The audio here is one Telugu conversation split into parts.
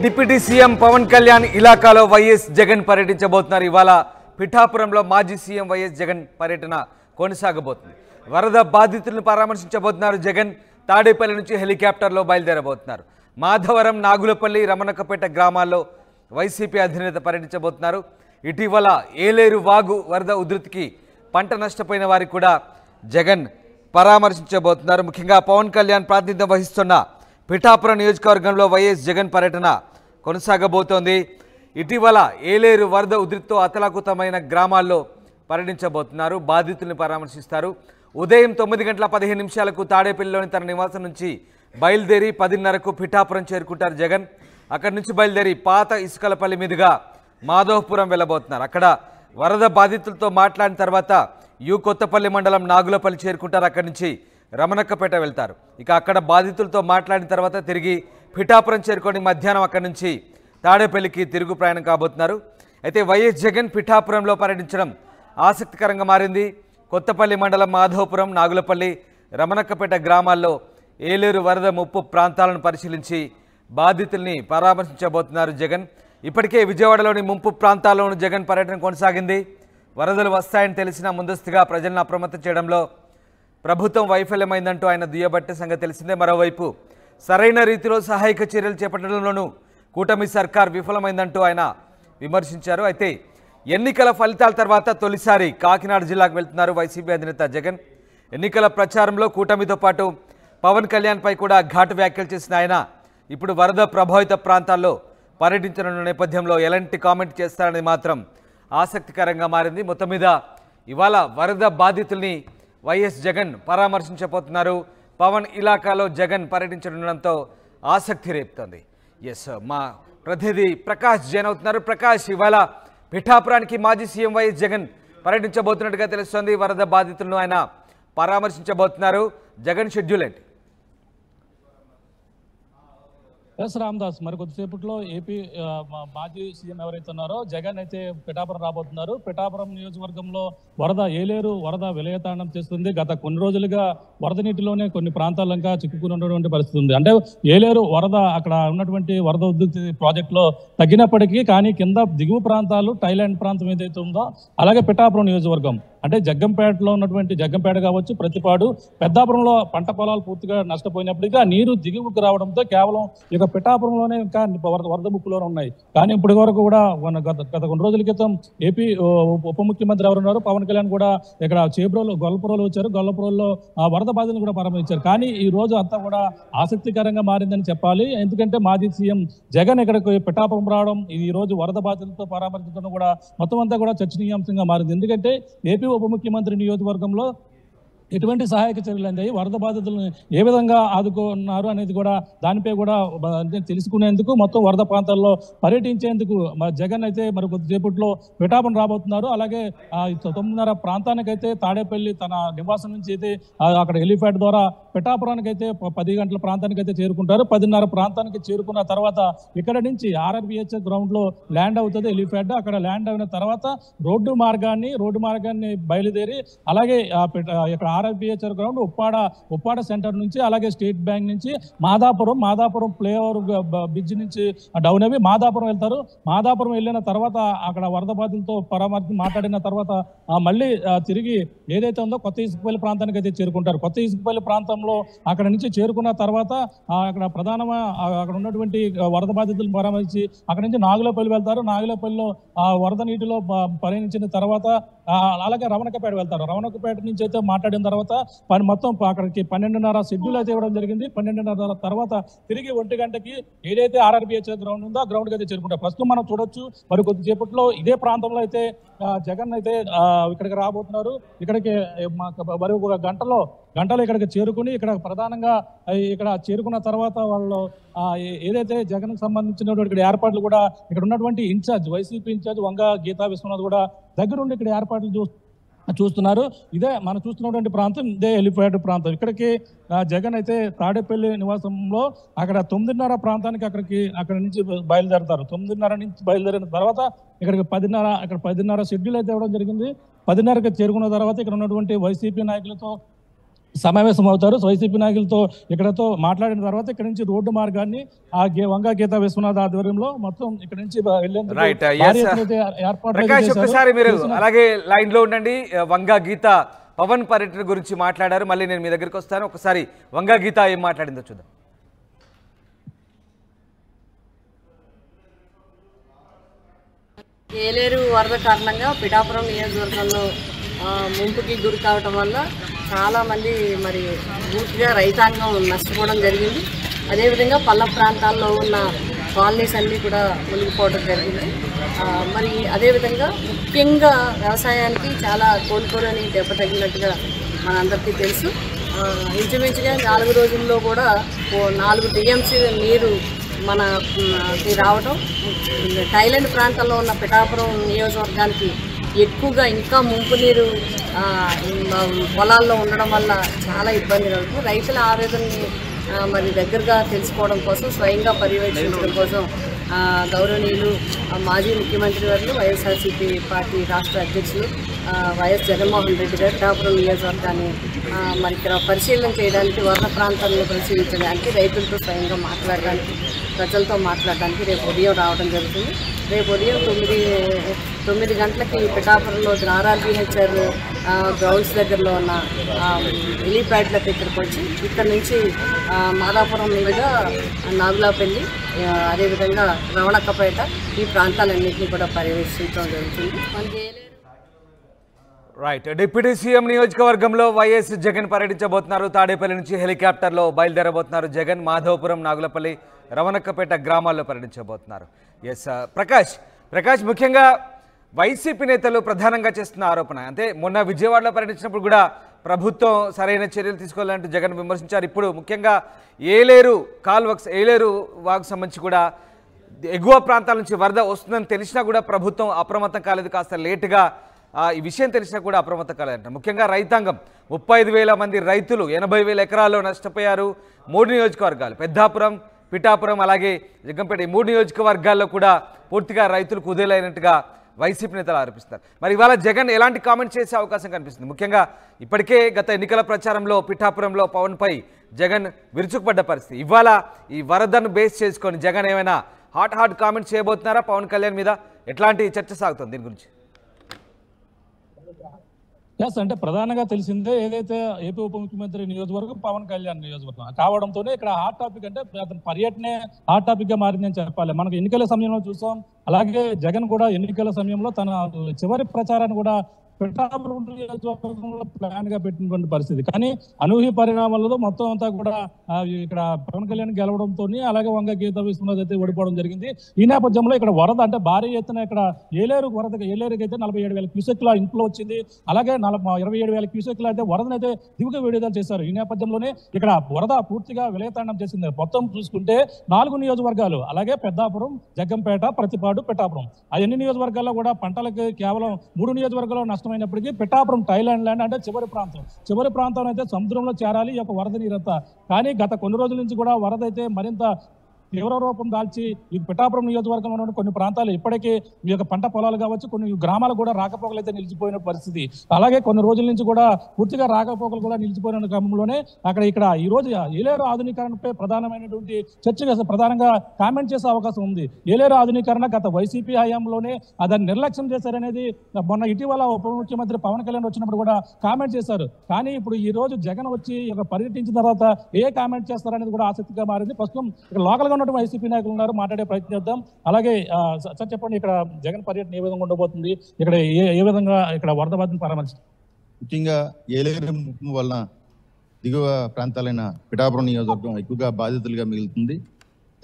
డిప్యూటీ సీఎం పవన్ కళ్యాణ్ ఇలాకాలో వైఎస్ జగన్ పర్యటించబోతున్నారు. ఇవాళ పిఠాపురంలో మాజీ సీఎం వైఎస్ జగన్ పర్యటన కొనసాగబోతుంది. వరద బాధితులను పరామర్శించబోతున్నారు జగన్. తాడేపల్లి నుంచి హెలికాప్టర్లో బయలుదేరబోతున్నారు. మాధవరం, నాగులపల్లి, రమణకపేట గ్రామాల్లో వైసీపీ అధినేత పర్యటించబోతున్నారు. ఇటీవల ఏలేరు వాగు వరద ఉధృతికి పంట నష్టపోయిన వారికి కూడా జగన్ పరామర్శించబోతున్నారు. ముఖ్యంగా పవన్ కళ్యాణ్ ప్రాతినిధ్యం వహిస్తున్న పిఠాపురం నియోజకవర్గంలో వైఎస్ జగన్ పర్యటన కొనసాగబోతోంది. ఇటీవల ఏలేరు వరద ఉధృతితో అతలాకుతమైన గ్రామాల్లో పర్యటించబోతున్నారు. బాధితుల్ని పరామర్శిస్తారు. ఉదయం 9:15 తాడేపల్లిలోని తన నివాసం నుంచి బయలుదేరి 10:30కు పిఠాపురం చేరుకుంటారు జగన్. అక్కడి నుంచి బయలుదేరి పాత ఇసుకలపల్లి మీదుగా మాధవపురం వెళ్ళబోతున్నారు. అక్కడ వరద బాధితులతో మాట్లాడిన తర్వాత కొత్తపల్లి మండలం నాగులపల్లి చేరుకుంటారు. అక్కడి నుంచి రమణక్కపేట వెళ్తారు. ఇక అక్కడ బాధితులతో మాట్లాడిన తర్వాత తిరిగి పిఠాపురం చేరుకొని మధ్యాహ్నం అక్కడి నుంచి తాడేపల్లికి తిరుగు ప్రయాణం కాబోతున్నారు. అయితే వైఎస్ జగన్ పిఠాపురంలో పర్యటించడం ఆసక్తికరంగా మారింది. కొత్తపల్లి మండలం మాధవపురం, నాగులపల్లి, రమణక్కపేట గ్రామాల్లో ఏలేరు వరద ముప్పు ప్రాంతాలను పరిశీలించి బాధితుల్ని పరామర్శించబోతున్నారు జగన్. ఇప్పటికే విజయవాడలోని ముంపు ప్రాంతాల్లోనూ జగన్ పర్యటన కొనసాగింది. వరదలు వస్తాయని తెలిసినా ముందస్తుగా ప్రజలను అప్రమత్తం చేయడంలో ప్రభుత్వం వైఫల్యమైందంటూ ఆయన దుయ్యబట్టే సంగతి తెలిసిందే. మరోవైపు సరైన రీతిలో సహాయక చర్యలు చేపట్టడంలోనూ కూటమి సర్కార్ విఫలమైందంటూ ఆయన విమర్శించారు. అయితే ఎన్నికల ఫలితాల తర్వాత తొలిసారి కాకినాడ జిల్లాకు వెళ్తున్నారు వైసీపీ అధినేత జగన్. ఎన్నికల ప్రచారంలో కూటమితో పాటు పవన్ కళ్యాణ్పై కూడా ఘాటు వ్యాఖ్యలు చేసిన ఆయన ఇప్పుడు వరద ప్రభావిత ప్రాంతాల్లో పర్యటించనున్న నేపథ్యంలో ఎలాంటి కామెంట్ చేస్తారనేది మాత్రం ఆసక్తికరంగా మారింది. మొత్తం మీద ఇవాళ వరద బాధితుల్ని వైఎస్ జగన్ పరామర్శించబోతున్నారు. పవన్ ఇలాకాలో జగన్ పర్యటించడంతో ఆసక్తి రేపుతోంది. మా ప్రతినిధి ప్రకాష్ జైన్ అవుతున్నారు. ప్రకాష్, ఇవాళ పిఠాపురానికి మాజీ సీఎం వైఎస్ జగన్ పర్యటించబోతున్నట్టుగా తెలుస్తోంది. వరద బాధితులను ఆయన పరామర్శించబోతున్నారు. జగన్ షెడ్యూల్ ఏంటి? ఎస్ రామదాస్, మరి కొద్దిసేపట్లో ఏపీ మాజీ సీఎం ఎవరైతే ఉన్నారో జగన్ అయితే పిఠాపురం రాబోతున్నారు. పిఠాపురం నియోజకవర్గంలో ఏలేరు వరద విలయతాండం చేస్తుంది. గత కొన్ని రోజులుగా వరద నీటిలోనే కొన్ని ప్రాంతాల్లో ఇంకా చిక్కుకుని ఉన్నటువంటి పరిస్థితి ఉంది. అంటే ఏలేరు వరద అక్కడ ఉన్నటువంటి వరద ఉధృతి ప్రాజెక్టులో తగ్గినప్పటికీ కానీ కింద దిగువ ప్రాంతాలు థాయిలాండ్ ప్రాంతం ఏదైతే ఉందో అలాగే పిఠాపురం నియోజకవర్గం అంటే జగ్గంపేటలో ఉన్నటువంటి జగ్గంపేట కావచ్చు, ప్రతిపాడు, పెద్దాపురంలో పంట పొలాలు పూర్తిగా నష్టపోయినప్పటికీ ఆ నీరు దిగువకు రావడంతో కేవలం ఇక పిఠాపురంలోనే ఇంకా వరద ముప్పులోనే ఉన్నాయి. కానీ ఇప్పటి వరకు కూడా గత కొన్ని రోజుల క్రితం ఏపీ ఉప ముఖ్యమంత్రి ఎవరున్నారు పవన్ కళ్యాణ్ కూడా ఇక్కడ గొల్లపురంలో వచ్చారు. గొల్లపురంలో వరద బాధితులను కూడా పరామర్శించారు. కానీ ఈ రోజు అంతా కూడా ఆసక్తికరంగా మారిందని చెప్పాలి. ఎందుకంటే మాజీ సీఎం జగన్ ఇక్కడికి పిఠాపురం రావడం, ఈ రోజు వరద బాధితులతో పరామర్శించడం కూడా మొత్తం అంతా కూడా చర్చనీయాంశంగా మారింది. ఎందుకంటే ఏపీ ఉప ముఖ్యమంత్రి నియోజకవర్గంలో ఎటువంటి సహాయక చర్యలు అందాయి, వరద బాధితులను ఏ విధంగా ఆదుకున్నారు అనేది కూడా దానిపై కూడా తెలుసుకునేందుకు మొత్తం వరద ప్రాంతాల్లో పర్యటించేందుకు జగన్ అయితే మరి కొద్దిసేపట్లో పిఠాపురం రాబోతున్నారు. అలాగే 9:30 ప్రాంతానికైతే తాడేపల్లి తన నివాసం నుంచి అయితే అక్కడ హెలిప్యాడ్ ద్వారా పిఠాపురానికి అయితే 10 గంటల ప్రాంతానికి అయితే చేరుకుంటారు. 10:30 ప్రాంతానికి చేరుకున్న తర్వాత ఇక్కడ నుంచి ఆర్ఆర్బిహెచ్ గ్రౌండ్ లో ల్యాండ్ అవుతుంది హెలిప్యాడ్. అక్కడ ల్యాండ్ అయిన తర్వాత రోడ్డు మార్గాన్ని బయలుదేరి అలాగే ఇక్కడ ఆర్ఆర్బిహెచ్ గ్రౌండ్ ఉప్పాడ సెంటర్ నుంచి అలాగే స్టేట్ బ్యాంక్ నుంచి మాదాపురం ఫ్లైఓవర్ బ్రిడ్జ్ నుంచి డౌన్ అవి మాదాపురం వెళ్తారు. మాదాపురం వెళ్ళిన తర్వాత అక్కడ వరద బాధితులతో మాట్లాడిన తర్వాత మళ్ళీ తిరిగి ఏదైతే ఉందో కొత్త ఇసుకపల్లి ప్రాంతానికి అయితే చేరుకుంటారు. కొత్త ఇసుకపల్లి ప్రాంతంలో అక్కడ నుంచి చేరుకున్న తర్వాత అక్కడ ప్రధానంగా అక్కడ ఉన్నటువంటి వరద బాధితులను పరామర్శించి అక్కడ నుంచి నాగులపల్లి వెళ్తారు. నాగులపల్లిలో వరద నీటిలో పరిగణించిన తర్వాత అలాగే రమణకపేట వెళ్తారు. రమణకపేట నుంచి అయితే మాట్లాడిన తర్వాత మొత్తం అక్కడికి 12:30 షెడ్యూల్ అయితే ఇవ్వడం జరిగింది. 12:30 తర్వాత తిరిగి 1 గంటకి ఏదైతే ఆర్ఆర్బిహెచ్ గ్రౌండ్ ఉందో ఆ గ్రౌండ్ కి అయితే చేరుకుంటారు. ప్రస్తుతం మనం చూడొచ్చు మరి కొద్దిసేపట్లో ఇదే ప్రాంతంలో అయితే జగన్ అయితే ఇక్కడికి రాబోతున్నారు. ఇక్కడికి మరి ఒక గంటలో ఇక్కడికి చేరుకుని ఇక్కడ ప్రధానంగా ఇక్కడ చేరుకున్న తర్వాత వాళ్ళు ఏదైతే జగన్ కు సంబంధించినటువంటి ఇక్కడ ఏర్పాట్లు కూడా ఇక్కడ ఉన్నటువంటి వైసీపీ ఇన్ఛార్జ్ వంగ గీతా విశ్వనాథ్ కూడా దగ్గరుండి ఇక్కడ ఏర్పాట్లు చూస్తున్నారు. ఇదే మనం చూస్తున్నటువంటి ప్రాంతం, ఇదే హెలిప్యాడ్ ప్రాంతం. ఇక్కడికి జగన్ అయితే తాడేపల్లి నివాసంలో అక్కడ 9:30 ప్రాంతానికి అక్కడ నుంచి బయలుదేరతారు. 9:30 నుంచి బయలుదేరిన తర్వాత ఇక్కడికి 10:30 షెడ్యూల్ అయితే ఇవ్వడం జరిగింది. 10:30కి చేరుకున్న తర్వాత ఇక్కడ ఉన్నటువంటి వైసీపీ నాయకులతో సమావేశం అవుతారు. వైసీపీ నాయకులతో ఇక్కడతో మాట్లాడిన తర్వాత ఇక్కడ నుంచి రోడ్డు మార్గాన్ని వంగా గీతా విశ్వనాథ్ ఆధ్వర్యంలో మొత్తం ఇక్కడ నుంచి వెళ్లేందుకు భారీ ఎత్తున అయితే ఏర్పాట్లు ప్రకాష్ చేశారు. ఒక్కసారి మీరు అలాగే లైన్ లో ఉండండి. వంగా గీత పవన్ పర్యటన గురించి మాట్లాడారు. మళ్ళీ నేను మీ దగ్గరికి వస్తాను. ఒకసారి వంగా గీత ఏం మాట్లాడిందో చూద్దాం. ఏలేరు వరద కారణంగా పిఠాపురం నియోజకవర్గంలో ముంపుకి గురి కావటం వల్ల చాలామంది మరి పూర్తిగా రైతాంగం నష్టపోవడం జరిగింది. అదేవిధంగా పల్ల ప్రాంతాల్లో ఉన్న కాలనీస్ అన్నీ కూడా మునిగిపోవడం జరిగింది. మరి అదేవిధంగా ముఖ్యంగా వ్యవసాయానికి చాలా కోలుకోరని దెబ్బతగినట్టుగా మనందరికీ తెలుసు. ఇంచుమించుగా 4 రోజుల్లో కూడా 4 టీఎంసీ నీరు మనకి రావడం, థాయిలాండ్ ప్రాంతంలో ఉన్న పిఠాపురం నియోజకవర్గానికి ఎక్కువగా ఇంకా ముంపు నీరు పొలాల్లో ఉండడం వల్ల చాలా ఇబ్బంది కలుగుతుంది. రైతుల ఆవేదనని మరి దగ్గరగా తెలుసుకోవడం కోసం, స్వయంగా పర్యవేక్షించడం కోసం గౌరవనీయులు మాజీ ముఖ్యమంత్రి వర్యులు వైఎస్ఆర్సీపీ పార్టీ రాష్ట్ర అధ్యక్షులు వైఎస్ జగన్మోహన్ రెడ్డి గారు పిఠాపురం నియోజకవర్గాన్ని మరి ఇక్కడ పరిశీలన చేయడానికి, వరద ప్రాంతాలను పరిశీలించడానికి, రైతులతో స్వయంగా మాట్లాడడానికి, ప్రజలతో మాట్లాడడానికి రేపు ఉదయం రావడం జరుగుతుంది. రేపు ఉదయం 9 గంటలకి పిఠాపురంలో ఆర్ఆర్బీహెచ్ఆర్ గ్రౌండ్స్ దగ్గరలో ఉన్న హెలీప్యాడ్లకు ఇక్కడికి వచ్చి ఇక్కడ నుంచి మాదాపురం మీదుగా నాగులాపల్లి, అదేవిధంగా రవణక్కపేట ఈ ప్రాంతాలన్నింటినీ కూడా పర్యవేక్షించడం జరుగుతుంది. మనకి రైట్. డిప్యూటీ సీఎం నియోజకవర్గంలో వైఎస్ జగన్ పర్యటించబోతున్నారు. తాడేపల్లి నుంచి హెలికాప్టర్లో బయలుదేరబోతున్నారు జగన్. మాధవపురం, నాగులపల్లి, రవణక్కపేట గ్రామాల్లో పర్యటించబోతున్నారు. ఎస్ ప్రకాష్ ముఖ్యంగా వైసీపీ నేతలు ప్రధానంగా చేస్తున్న ఆరోపణ అంటే మొన్న విజయవాడలో పర్యటించినప్పుడు కూడా ప్రభుత్వం సరైన చర్యలు తీసుకోవాలంటూ జగన్ విమర్శించారు. ఇప్పుడు ముఖ్యంగా ఏలేరు వాగు సంబంధించి కూడా ఎగువ ప్రాంతాల నుంచి వరద వస్తుందని తెలిసినా కూడా ప్రభుత్వం అప్రమత్తం కాలేదు. కాస్త లేటుగా ఈ విషయం తెలిసినా కూడా అప్రమత్తం కాలేదంట. ముఖ్యంగా రైతాంగం 35,000 మంది రైతులు 80,000 ఎకరాల్లో నష్టపోయారు. 3 నియోజకవర్గాలు పెద్దాపురం, పిఠాపురం, అలాగే జగ్గంపేట, ఈ 3 నియోజకవర్గాల్లో కూడా పూర్తిగా రైతులు కుదేలైనట్టుగా వైసీపీ నేతలు ఆరోపిస్తారు. మరి ఇవాళ జగన్ ఎలాంటి కామెంట్ చేసే అవకాశం కనిపిస్తుంది? ముఖ్యంగా ఇప్పటికే గత ఎన్నికల ప్రచారంలో పిఠాపురంలో పవన్పై జగన్ విరుచుకుపడ్డ పరిస్థితి. ఇవాళ ఈ వరదను బేస్ చేసుకొని జగన్ ఏమైనా హాట్ కామెంట్ చేయబోతున్నారా పవన్ కళ్యాణ్ మీద? ఎట్లాంటి చర్చ సాగుతుంది దీని గురించి? అంటే ప్రధానంగా తెలిసిందే ఏదైతే ఏపీ ఉప ముఖ్యమంత్రి నియోజకవర్గం పవన్ కళ్యాణ్ నియోజకవర్గం కావడంతోనే ఇక్కడ హాట్ టాపిక్ అంటే అతని పర్యటనే హాట్ టాపిక్ గా మారిందని చెప్పాలి. మనకు ఎన్నికల సమయంలో చూసాం. అలాగే జగన్ కూడా ఎన్నికల సమయంలో తన చివరి ప్రచారాన్ని కూడా పిఠాపురం నియోజకవర్గంలో ప్లాన్ గా పెట్టినటువంటి పరిస్థితి. కానీ అనూహ్య పరిణామాలతో మొత్తం అంతా కూడా ఇక్కడ పవన్ కళ్యాణ్ గెలవడంతో, అలాగే వంగ గీతా విశ్వనాథ్ అయితే ఓడిపోవడం జరిగింది. ఈ నేపథ్యంలో ఇక్కడ వరద అంటే భారీ ఎత్తున ఇక్కడ ఏలేరుకి అయితే 47,000 క్యూసెక్ల ఇంట్లో వచ్చింది. అలాగే 27,000 క్యూసెక్లు అయితే వరదనైతే దిగువ విడుదల చేశారు. ఈ నేపథ్యంలోనే ఇక్కడ వరద పూర్తిగా విలయతాండం చేసింది. మొత్తం చూసుకుంటే 4 నియోజకవర్గాలు, అలాగే పెద్దాపురం, జగ్గంపేట, ప్రతిపాడు, పిఠాపురం, ఆ ఎన్ని నియోజకవర్గాల్లో కూడా పంటలకు కేవలం 3 నియోజకవర్గాల్లో నష్టమైనప్పటికీ పిఠాపురం థాయిలాండ్ ల్యాండ్ అంటే చివరి ప్రాంతం అయితే సముద్రంలో చేరాలి ఈ యొక్క వరద నీరంతా. కానీ గత కొన్ని రోజుల నుంచి కూడా వరద అయితే మరింత తీవ్ర రూపం దాల్చి ఈ పిఠాపురం నియోజకవర్గంలో ఉన్న కొన్ని ప్రాంతాలు ఇప్పటికే ఈ యొక్క పంట పొలాలు కావచ్చు, కొన్ని గ్రామాలు కూడా రాకపోకలు అయితే నిలిచిపోయిన పరిస్థితి. అలాగే కొన్ని రోజుల నుంచి కూడా పూర్తిగా రాకపోకలు కూడా నిలిచిపోయిన క్రమంలోనే ఇక్కడ ఈ రోజు ఏలేరు ఆధునీకరణపై ప్రధానమైనటువంటి చర్చ ప్రధానంగా కామెంట్ చేసే అవకాశం ఉంది. ఏలేరు ఆధునీకరణ గత వైసీపీ హయాంలోనే దాన్ని నిర్లక్ష్యం చేశారనేది మొన్న ఇటీవల ఉప ముఖ్యమంత్రి పవన్ కళ్యాణ్ వచ్చినప్పుడు కూడా కామెంట్ చేశారు. కానీ ఇప్పుడు ఈ రోజు జగన్ వచ్చి పర్యటించిన తర్వాత ఏ కామెంట్ చేస్తారనేది కూడా ఆసక్తిగా మారింది. ప్రస్తుతం ఇక్కడ లోకల్ గా వైసీపీ నాయకులు ఉన్నారు, మాట్లాడే ప్రయత్నం చేద్దాం. అలాగే సార్ చెప్పండి, ఇక్కడ జగన్ పర్యటన ఏ విధంగా ఉండబోతుంది? ఇక్కడ ఏ విధంగా ఇక్కడ వరద బాధితులను పరామర్శించారు? ముఖ్యంగా ఏలేరు వలన దిగువ ప్రాంతాలైన పిఠాపురం నియోజకవర్గం ఎక్కువగా బాధితులుగా మిగులుతుంది.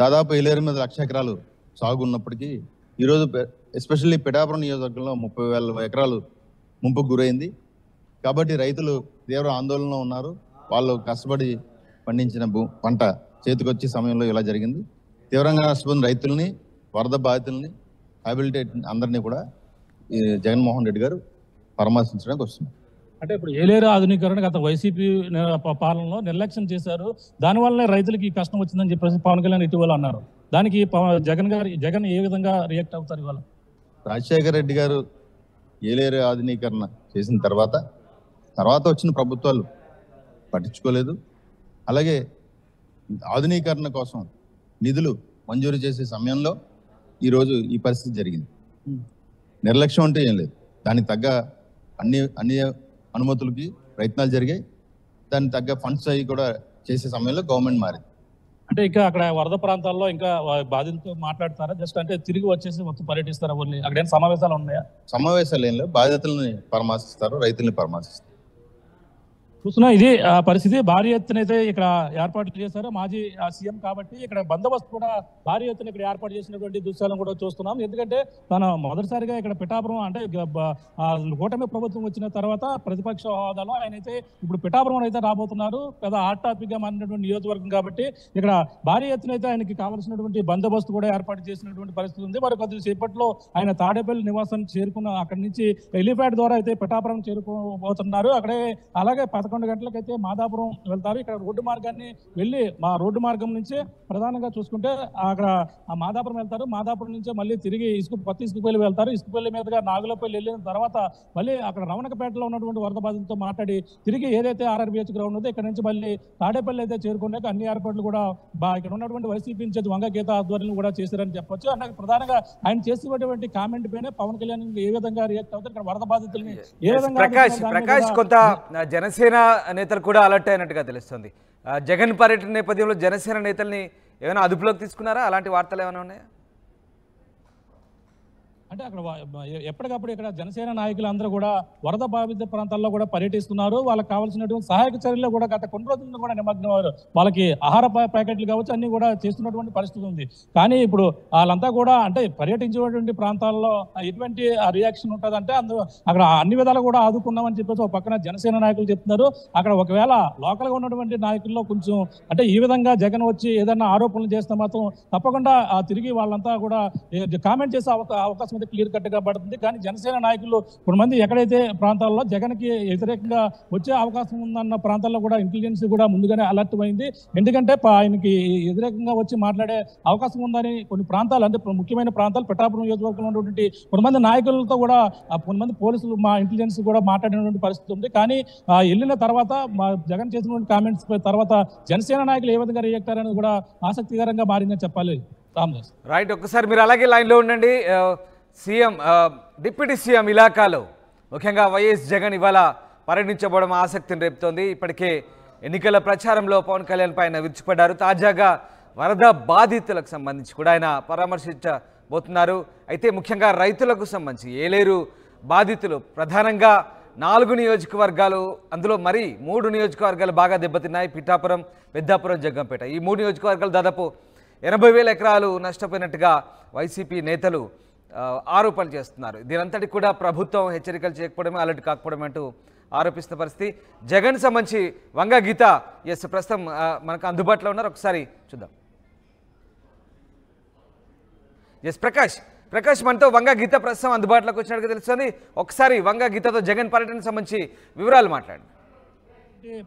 దాదాపు ఏలేరు మీద 1,00,000 ఎకరాలు సాగు ఉన్నప్పటికీ ఈరోజు ఎస్పెషల్లీ పిఠాపురం నియోజకవర్గంలో 30,000 ఎకరాలు ముంపుకు గురైంది. కాబట్టి రైతులు తీవ్ర ఆందోళనలో ఉన్నారు. వాళ్ళు కష్టపడి పండించిన పంట చేతికొచ్చే సమయంలో ఇలా జరిగింది. తీవ్రంగా నష్టపోయిన రైతుల్ని, వరద బాధితుల్ని, హాబిలిటేట్ అందరినీ కూడా జగన్మోహన్ రెడ్డి గారు పరామర్శించడానికి వస్తున్నారు. అంటే ఇప్పుడు ఏలేరు ఆధునీకరణ గత వైసీపీ పాలనలో నిర్లక్ష్యం చేశారు, దానివల్లనే రైతులకి కష్టం వచ్చిందని చెప్పేసి పవన్ కళ్యాణ్ ఇటీవల అన్నారు. దానికి జగన్ ఏ విధంగా రియాక్ట్ అవుతారు? ఇవాళ రాజశేఖర రెడ్డి గారు ఏలేరు ఆధునీకరణ చేసిన తర్వాత వచ్చిన ప్రభుత్వాలు పట్టించుకోలేదు. అలాగే ఆధునీకరణ కోసం నిధులు మంజూరు చేసే సమయంలో ఈరోజు ఈ పరిస్థితి జరిగింది. నిర్లక్ష్యం అంటే ఏం లేదు. దానికి తగ్గ అన్ని అనుమతులకి ప్రయత్నాలు జరిగాయి. దానికి తగ్గ ఫండ్స్ అవి కూడా చేసే సమయంలో గవర్నమెంట్ మారింది. అంటే ఇంకా అక్కడ వరద ప్రాంతాల్లో ఇంకా బాధితులతో మాట్లాడతారా? జస్ట్ అంటే తిరిగి వచ్చేసి మొత్తం పర్యటిస్తారా? అక్కడ సమావేశాలు ఉన్నాయా? సమావేశాలు ఏం లేవు. బాధితులని పరామర్శిస్తారు, రైతుల్ని పరామర్శిస్తారు. చూస్తున్నా ఇది పరిస్థితి. భారీ ఎత్తున అయితే ఇక్కడ ఏర్పాట్లు చేశారు. మాజీ సీఎం కాబట్టి ఇక్కడ బందోబస్తు కూడా భారీ ఎత్తున ఇక్కడ ఏర్పాటు చేసినటువంటి దృశ్యాలను కూడా చూస్తున్నాం. ఎందుకంటే తను మొదటిసారిగా ఇక్కడ పిఠాపురం అంటే కూటమి ప్రభుత్వం వచ్చిన తర్వాత ప్రతిపక్ష హోదాలో ఆయన అయితే ఇప్పుడు పిఠాపురం అయితే రాబోతున్నారు. పెద్ద హాట్ టాపిక్ గా మారినటువంటి నియోజకవర్గం కాబట్టి ఇక్కడ భారీ ఎత్తున అయితే ఆయనకి కావాల్సినటువంటి బందోబస్తు కూడా ఏర్పాటు చేసినటువంటి పరిస్థితి ఉంది. మరి కొద్దిసేపట్లో ఆయన తాడేపల్లి నివాసం చేరుకున్న అక్కడి నుంచి హెలిప్యాడ్ ద్వారా అయితే పిఠాపురం చేరుకోబోతున్నారు. అక్కడే అలాగే 11 గంటలకైతే మాదాపురం వెళ్తారు. ఇక్కడ రోడ్డు మార్గాన్ని వెళ్ళి రోడ్డు మార్గం నుంచి ప్రధానంగా చూసుకుంటే అక్కడ మాదాపురం వెళ్తారు. మాదాపురం నుంచి మళ్ళీ తిరిగి కొత్త ఇసుకపల్లి వెళ్తారు. ఇసుకపల్లి మీదుగా నాగులపల్లి వెళ్ళిన తర్వాత మళ్ళీ అక్కడ రమణకపేటలో ఉన్నటువంటి వరద బాధితులతో మాట్లాడి తిరిగి ఏదైతే ఆర్ఆర్బీహెచ్ గ్రౌండ్ ఉందో ఇక్కడ నుంచి మళ్ళీ తాడేపల్లి అయితే చేరుకున్నాక అన్ని ఏర్పాట్లు కూడా ఇక్కడ ఉన్నటువంటి వైసీపీ ఇన్ఛార్జ్ వంగ గీత ఆధ్వర్యంలో కూడా చేశారని చెప్పొచ్చు. అన్న ప్రధానంగా ఆయన చేసినటువంటి కామెంట్ పైన పవన్ కళ్యాణ్ ఏ విధంగా రియాక్ట్ అవుతారు, ఇక్కడ వరద బాధితుల్ని ఏ విధంగా ప్రకాష్ కొంత జనసేన నేతలు కూడా అలర్ట్ అయినట్టుగా తెలుస్తుంది. జగన్ పర్యటన నేపథ్యంలో జనసేన నేతల్ని ఏమైనా అదుపులోకి తీసుకున్నారా? అలాంటి వార్తలు ఏమైనా ఉన్నాయా? అంటే అక్కడ ఎప్పటికప్పుడు ఇక్కడ జనసేన నాయకులు అందరూ కూడా వరద బాధిత ప్రాంతాల్లో కూడా పర్యటిస్తున్నారు. వాళ్ళకి కావాల్సినటువంటి సహాయక చర్యలు కూడా గత కొన్ని రోజుల్లో కూడా నిమగ్నం వాళ్ళకి ఆహార ప్యాకెట్లు కావచ్చు అన్ని కూడా చేస్తున్నటువంటి పరిస్థితి ఉంది. కానీ ఇప్పుడు వాళ్ళంతా కూడా అంటే పర్యటించేటువంటి ప్రాంతాల్లో ఎటువంటి రియాక్షన్ ఉంటుందంటే అక్కడ అన్ని విధాలు కూడా ఆదుకున్నామని చెప్పేసి ఒక పక్కన జనసేన నాయకులు చెప్తున్నారు. అక్కడ ఒకవేళ లోకల్గా ఉన్నటువంటి నాయకుల్లో కొంచెం అంటే ఈ విధంగా జగన్ వచ్చి ఏదైనా ఆరోపణలు చేస్తే మాత్రం తప్పకుండా తిరిగి వాళ్ళంతా కూడా కామెంట్ చేసే అవకాశం క్లియర్ కట్ గా పడుతుంది. కానీ జనసేన నాయకులు కొంతమంది ఎక్కడైతే ప్రాంతాల్లో జగన్ కి వ్యతిరేకంగా వచ్చే అవకాశం ఉందన్న ప్రాంతాల్లో కూడా ఇంటెలిజెన్స్ కూడా ముందుగానే అలర్ట్ అయింది. ఎందుకంటే ఆయనకి వ్యతిరేకంగా వచ్చి మాట్లాడే అవకాశం ఉందని కొన్ని ప్రాంతాలు అంటే ముఖ్యమైన ప్రాంతాలు పిఠాపురం నియోజకవర్గంలో ఉన్నటువంటి కొంతమంది నాయకులతో కూడా కొంతమంది పోలీసులు మా ఇంటెలిజెన్స్ కూడా మాట్లాడినటువంటి పరిస్థితి ఉంది. కానీ వెళ్ళిన తర్వాత జగన్ చేసినటువంటి కామెంట్స్ తర్వాత జనసేన నాయకులు ఏ విధంగా రియాక్ట్ అయ్యారనేది కూడా ఆసక్తికరంగా మారిందని చెప్పాలి. రామదాస్ రైట్, ఒక్కసారి మీరు అలాగే లైన్లో ఉండండి. సీఎం డిప్యూటీ సీఎం ఇలాకాలో ముఖ్యంగా వైఎస్ జగన్ ఇవాళ పర్యటించబడడం ఆసక్తిని రేపుతోంది. ఇప్పటికే ఎన్నికల ప్రచారంలో పవన్ కళ్యాణ్ పైన విరుచుపడ్డారు. తాజాగా వరద బాధితులకు సంబంధించి కూడా ఆయన పరామర్శించబోతున్నారు. అయితే ముఖ్యంగా రైతులకు సంబంధించి ఏలేరు బాధితులు ప్రధానంగా 4 నియోజకవర్గాలు, అందులో మరి 3 నియోజకవర్గాలు బాగా దెబ్బతిన్నాయి. పిఠాపురం, పెద్దాపురం, జగ్గంపేట. ఈ 3 నియోజకవర్గాలు దాదాపు 80,000 ఎకరాలు నష్టపోయినట్టుగా వైసీపీ నేతలు ఆరోపణలు చేస్తున్నారు. దీనంతటి కూడా ప్రభుత్వం హెచ్చరికలు చేయకపోవడమే, అలర్ట్ కాకపోవడం అంటూ ఆరోపిస్తున్న పరిస్థితి. జగన్ సంబంధించి వంగ గీత ప్రస్తుతం మనకు అందుబాటులో ఉన్నారు. ఒకసారి చూద్దాం. ప్రకాష్ మనతో వంగ గీత ప్రస్తుతం అందుబాటులోకి వచ్చినట్టుగా తెలుస్తుంది. ఒకసారి వంగ గీతతో జగన్ పర్యటనకు సంబంధించి వివరాలు మాట్లాడండి.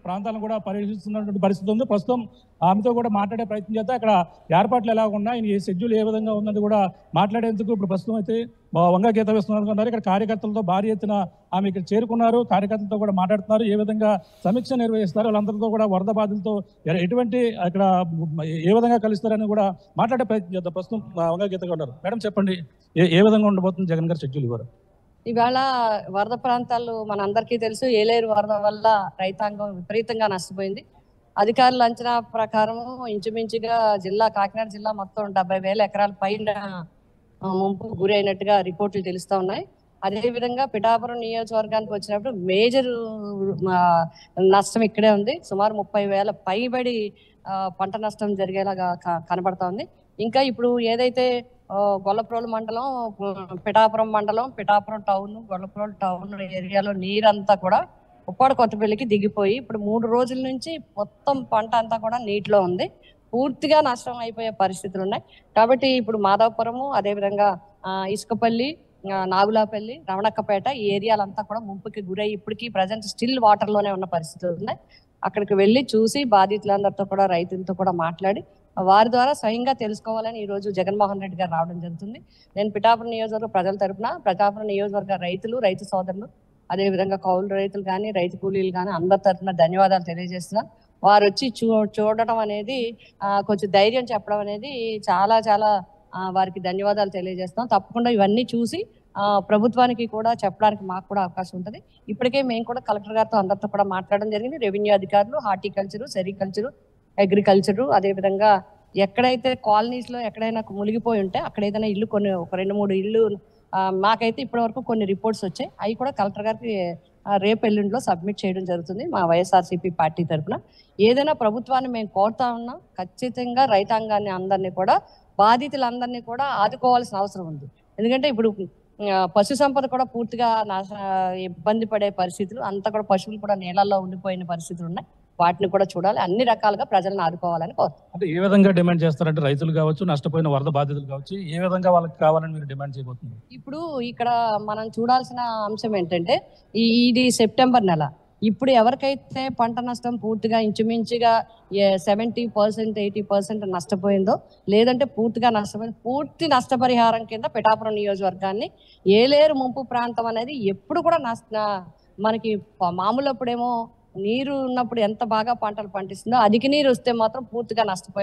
ప్రాంతాలను కూడా పర్యటిస్తున్నటువంటి పరిస్థితి ఉంది. ప్రస్తుతం ఆమెతో కూడా మాట్లాడే ప్రయత్నం చేస్తే అక్కడ ఏర్పాట్లు ఎలా ఉన్నాయి, ఈ షెడ్యూల్ ఏ విధంగా ఉన్నది కూడా మాట్లాడేందుకు ఇప్పుడు ప్రస్తుతం అయితే వంగ గీత వేస్తున్నారు. ఇక్కడ కార్యకర్తలతో భారీ ఎత్తున ఆమె ఇక్కడ చేరుకున్నారు. కార్యకర్తలతో కూడా మాట్లాడుతున్నారు. ఏ విధంగా సమీక్ష నిర్వహిస్తారు, వాళ్ళందరితో కూడా వరద బాధితులతో ఎటువంటి ఇక్కడ ఏ విధంగా కలుస్తారని కూడా మాట్లాడే ప్రయత్నం చేద్దాం. ప్రస్తుతం వంగ గీతగా ఉన్నారు. మేడం చెప్పండి, ఏ విధంగా ఉండబోతుంది జగన్ గారి షెడ్యూల్ ఇవ్వరు? ఇవాళ వరద ప్రాంతాలు మనందరికీ తెలుసు. ఏలేరు వరద వల్ల రైతాంగం విపరీతంగా నష్టపోయింది. అధికారుల అంచనా ప్రకారం ఇంచుమించుగా కాకినాడ జిల్లా మొత్తం 70,000 ఎకరాల పైన ముంపు గురైనట్టుగా రిపోర్టులు తెలుస్తా ఉన్నాయి. అదేవిధంగా పిఠాపురం నియోజకవర్గానికి వచ్చినప్పుడు మేజర్ నష్టం ఇక్కడే ఉంది. సుమారు 30,000 పైబడి పంట నష్టం జరిగేలాగా కనబడతా ఉంది. ఇంకా ఇప్పుడు ఏదైతే గొల్లప్రోలు మండలం, పిఠాపురం మండలం, పిఠాపురం టౌన్, గొల్లప్రోలు టౌన్ ఏరియాలో నీరంతా కూడా ఉప్పాడ కొత్తపల్లికి దిగిపోయి ఇప్పుడు 3 రోజుల నుంచి మొత్తం పంట అంతా కూడా నీటిలో ఉంది. పూర్తిగా నష్టం అయిపోయే పరిస్థితులు ఉన్నాయి. కాబట్టి ఇప్పుడు మాధవపురము, అదేవిధంగా ఇసుకపల్లి, నాగులాపల్లి, రమణక్కపేట ఈ ఏరియాలంతా కూడా ముంపుకి గురై ఇప్పటికీ ప్రజెంట్ స్టిల్ వాటర్ లోనే ఉన్న పరిస్థితులు ఉన్నాయి. అక్కడికి వెళ్ళి చూసి బాధితులందరితో కూడా రైతులతో కూడా మాట్లాడి వారి ద్వారా స్వయంగా తెలుసుకోవాలని ఈ రోజు జగన్మోహన్ రెడ్డి గారు రావడం జరుగుతుంది. నేను పిఠాపురం నియోజకవర్గ ప్రజల తరపున పిఠాపురం నియోజకవర్గ రైతులు, రైతు సోదరులు, అదేవిధంగా కౌలు రైతులు కానీ రైతు కూలీలు కానీ అందరి తరఫున ధన్యవాదాలు తెలియజేస్తున్నాను. వారు వచ్చి చూడటం అనేది కొంచెం ధైర్యం చెప్పడం అనేది చాలా చాలా వారికి ధన్యవాదాలు తెలియజేస్తున్నాం. తప్పకుండా ఇవన్నీ చూసి ప్రభుత్వానికి కూడా చెప్పడానికి మాకు కూడా అవకాశం ఉంటుంది. ఇప్పటికే మేము కూడా కలెక్టర్ గారితో అందరితో కూడా మాట్లాడడం జరిగింది. రెవెన్యూ అధికారులు, హార్టికల్చరు, సెరికల్చరు, అగ్రికల్చరు, అదేవిధంగా ఎక్కడైతే కాలనీస్ లో ఎక్కడైనా మునిగిపోయి ఉంటే అక్కడ ఏదైనా ఇల్లు కొన్ని ఒక 2-3 ఇల్లు మాకైతే ఇప్పటి వరకు కొన్ని రిపోర్ట్స్ వచ్చాయి. అవి కూడా కలెక్టర్ గారికి రేపు ఎల్లుండిలో సబ్మిట్ చేయడం జరుగుతుంది. మా వైఎస్ఆర్సీపీ పార్టీ తరఫున ఏదైనా ప్రభుత్వాన్ని మేము కోరుతా ఉన్నాం. ఖచ్చితంగా రైతాంగాన్ని అందరినీ కూడా బాధితులందరినీ కూడా ఆదుకోవాల్సిన అవసరం ఉంది. ఎందుకంటే ఇప్పుడు పశు సంపద కూడా పూర్తిగా ఇబ్బంది పడే పరిస్థితులు, అంతా కూడా పశువులు కూడా నీళ్ళల్లో ఉండిపోయిన పరిస్థితులు ఉన్నాయి. వాటిని కూడా చూడాలి. అన్ని రకాలుగా ప్రజలను ఆదుకోవాలని కోరుతున్నాం. అంటే ఏ విధంగా డిమాండ్ చేస్తారంటే రైతులు కావచ్చు, నష్టపోయిన వరద బాధితులు కావచ్చు, ఏ విధంగా వాళ్ళకి కావాలని మీరు డిమాండ్ చేయబోతున్నారు? ఇప్పుడు ఇక్కడ మనం చూడాల్సిన అంశం ఏంటంటే ఇది సెప్టెంబర్ నెల. ఇప్పుడు ఎవరికైతే పంట నష్టం పూర్తిగా ఇంచుమించుగా 70%, 80% నష్టపోయిందో, లేదంటే పూర్తిగా నష్టపోయింది, పూర్తి నష్టపరిహారం కింద పిఠాపురం నియోజకవర్గాన్ని ఏలేరు ముంపు ప్రాంతం అనేది ఎప్పుడు కూడా మనకి మామూలు అప్పుడేమో నీరు ఉన్నప్పుడు ఎంత బాగా పంటలు పండిస్తుందో, అధిక నీరు వస్తే మాత్రం పూర్తిగా నష్టపోయింది.